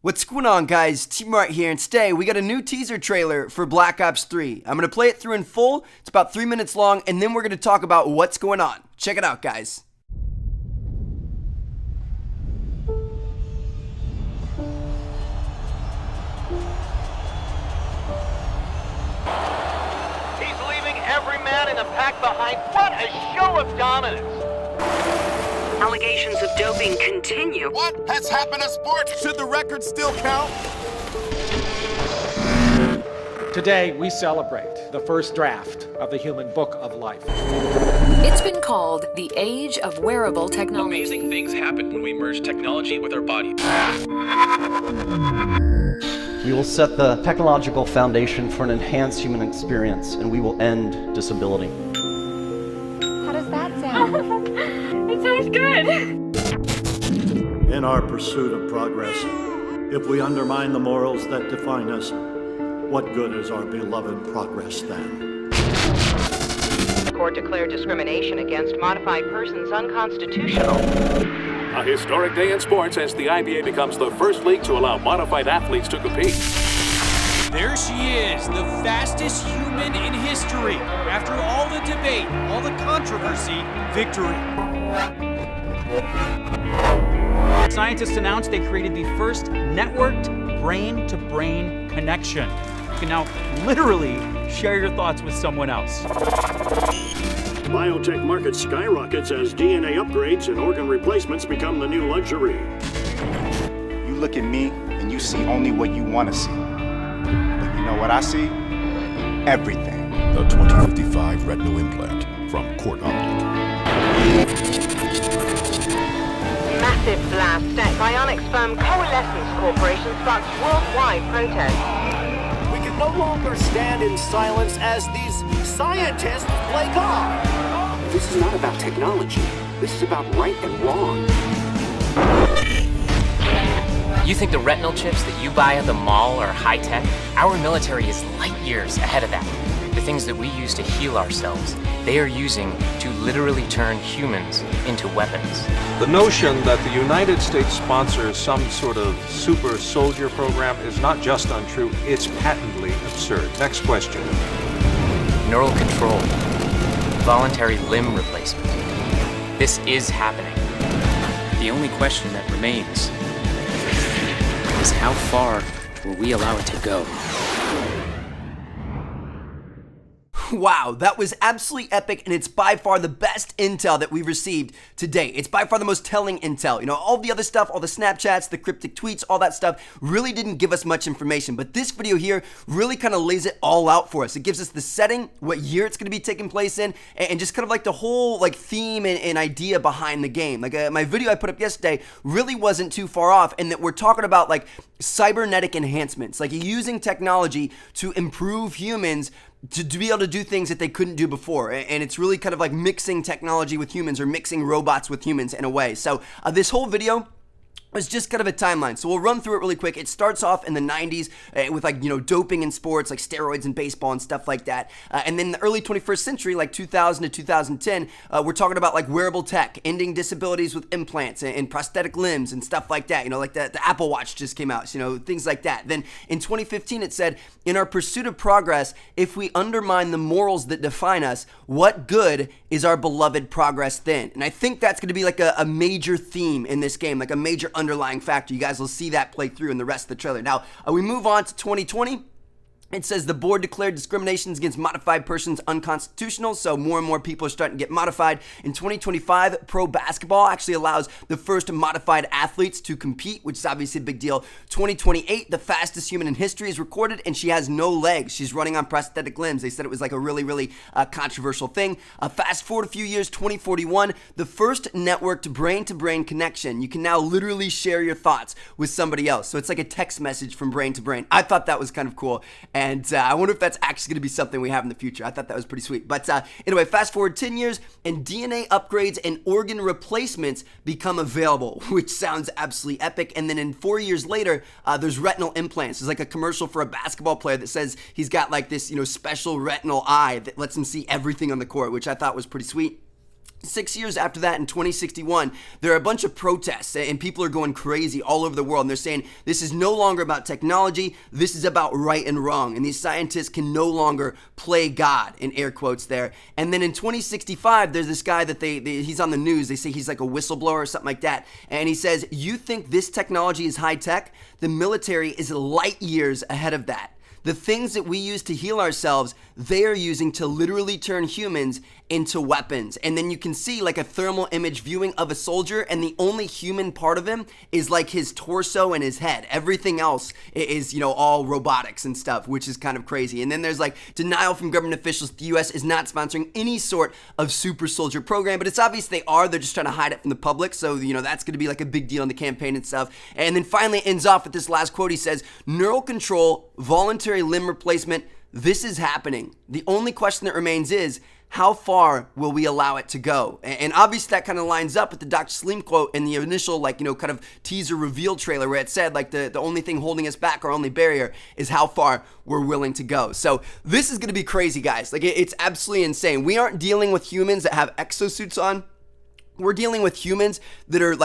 What's going on, guys? T-Mart here, and today we got a new teaser trailer for Black Ops 3. I'm going to play it through in full. It's about 3 minutes long, and then we're going to talk about what's going on. Check it out, guys. He's leaving every man in the pack behind. What a show of dominance! Allegations of doping continue. What has happened to sports? Should the record still count? Today, we celebrate the first draft of the Human Book of Life. It's been called the age of wearable technology. Amazing things happen when we merge technology with our body. We will set the technological foundation for an enhanced human experience, and we will end disability. How does that sound? It sounds good. In our pursuit of progress, if we undermine the morals that define us, what good is our beloved progress then? The court declared discrimination against modified persons unconstitutional. A historic day in sports as the IBA becomes the first league to allow modified athletes to compete. There she is, the fastest human in history. After all the debate, all the controversy, victory. Scientists announced they created the first networked brain-to-brain connection. You can now literally share your thoughts with someone else. Biotech market skyrockets as DNA upgrades and organ replacements become the new luxury. You look at me and you see only what you want to see. But you know what I see? Everything. The 2055 retinal implant from Court Optic. Massive blast at Bionics firm Coalescence Corporation sparks worldwide protest. We can no longer stand in silence as these scientists play God. This is not about technology. This is about right and wrong. You think the retinal chips that you buy at the mall are high-tech? Our military is light years ahead of that. The things that we use to heal ourselves, they are using to literally turn humans into weapons. The notion that the United States sponsors some sort of super soldier program is not just untrue, it's patently absurd. Next question. Neural control. Voluntary limb replacement. This is happening. The only question that remains is how far will we allow it to go? Wow, that was absolutely epic, and it's by far the best intel that we've received to date. It's by far the most telling intel. You know, all the other stuff, all the Snapchats, the cryptic tweets, all that stuff really didn't give us much information, but this video here really kind of lays it all out for us. It gives us the setting, what year it's going to be taking place in, and just kind of like the whole like theme and idea behind the game. Like my video I put up yesterday really wasn't too far off, in that we're talking about like cybernetic enhancements, like using technology to improve humans to be able to do things that they couldn't do before. And it's really kind of like mixing technology with humans, or mixing robots with humans in a way. So this whole video was just kind of a timeline. So we'll run through it really quick. It starts off in the 90s with like, you know, doping in sports, like steroids in baseball and stuff like that. And then the early 21st century, like 2000 to 2010, we're talking about like wearable tech, ending disabilities with implants and prosthetic limbs and stuff like that. You know, like the Apple Watch just came out, so, you know, things like that. Then in 2015, it said, in our pursuit of progress, if we undermine the morals that define us, what good is our beloved progress then? And I think that's going to be like a major theme in this game, like a major underlying factor. You guys will see that play through in the rest of the trailer. Now, we move on to 2020. It says the board declared discriminations against modified persons unconstitutional, so more and more people are starting to get modified. In 2025, pro basketball actually allows the first modified athletes to compete, which is obviously a big deal. 2028, the fastest human in history is recorded, and she has no legs. She's running on prosthetic limbs. They said it was like a really controversial thing. Fast forward a few years, 2041, the first networked brain-to-brain connection. You can now literally share your thoughts with somebody else. So it's like a text message from brain to brain. I thought that was kind of cool. And I wonder if that's actually going to be something we have in the future. I thought that was pretty sweet. But anyway, fast forward 10 years, and DNA upgrades and organ replacements become available, which sounds absolutely epic. And then in 4 years later, there's retinal implants. There's like a commercial for a basketball player that says he's got like this, you know, special retinal eye that lets him see everything on the court, which I thought was pretty sweet. 6 years after that, in 2061, there are a bunch of protests and people are going crazy all over the world. And they're saying this is no longer about technology. This is about right and wrong. And these scientists can no longer play God, in air quotes there. And then in 2065, there's this guy that he's on the news. They say he's like a whistleblower or something like that. And he says, you think this technology is high tech? The military is light years ahead of that. The things that we use to heal ourselves, they are using to literally turn humans into weapons. And then you can see like a thermal image viewing of a soldier, and the only human part of him is like his torso and his head. Everything else is, all robotics and stuff, which is kind of crazy. And then there's like denial from government officials. The US is not sponsoring any sort of super soldier program, but it's obvious they are. They're just trying to hide it from the public. So, that's going to be like a big deal in the campaign and stuff. And then finally it ends off with this last quote. He says, neural control, voluntary limb replacement, this is happening. The only question that remains is, how far will we allow it to go? And obviously that kind of lines up with the Dr. Salim quote in the initial, kind of teaser reveal trailer where it said, the only thing holding us back, our only barrier, is how far we're willing to go. So this is going to be crazy, guys. It's absolutely insane. We aren't dealing with humans that have exosuits on. We're dealing with humans that are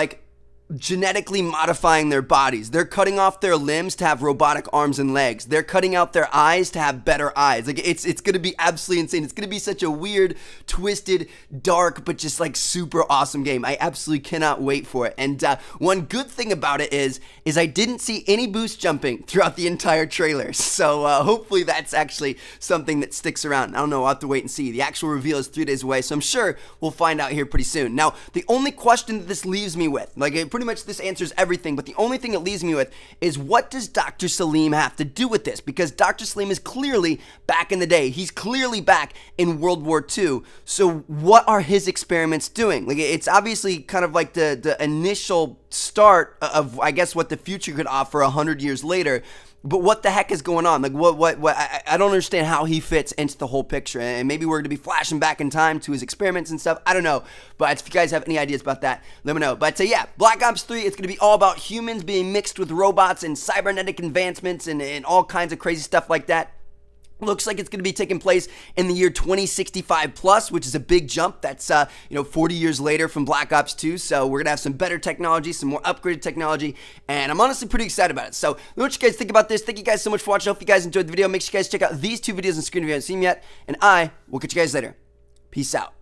genetically modifying their bodies. They're cutting off their limbs to have robotic arms and legs. They're cutting out their eyes to have better eyes. It's going to be absolutely insane. It's going to be such a weird, twisted, dark, but just super awesome game. I absolutely cannot wait for it. And one good thing about it is I didn't see any boost jumping throughout the entire trailer. So hopefully that's actually something that sticks around. I don't know. I'll have to wait and see. The actual reveal is 3 days away, so I'm sure we'll find out here pretty soon. Now, the only question that this leaves me with, pretty much this answers everything, but the only thing it leaves me with is, what does Dr. Salim have to do with this? Because Dr. Salim is clearly back in the day. He's clearly back in World War II. So what are his experiments doing? It's obviously kind of like the initial start of, I guess, what the future could offer 100 years later. But what the heck is going on? What? I don't understand how he fits into the whole picture. And maybe we're going to be flashing back in time to his experiments and stuff. I don't know. But if you guys have any ideas about that, let me know. But yeah, Black Ops 3, it's going to be all about humans being mixed with robots and cybernetic advancements and all kinds of crazy stuff like that. Looks like it's going to be taking place in the year 2065 plus, which is a big jump. That's 40 years later from Black Ops 2. So we're going to have some better technology, some more upgraded technology, and I'm honestly pretty excited about it. So let me know what you guys think about this. Thank you guys so much for watching. I hope you guys enjoyed the video. Make sure you guys check out these 2 videos on screen if you haven't seen them yet, and I will catch you guys later. Peace out.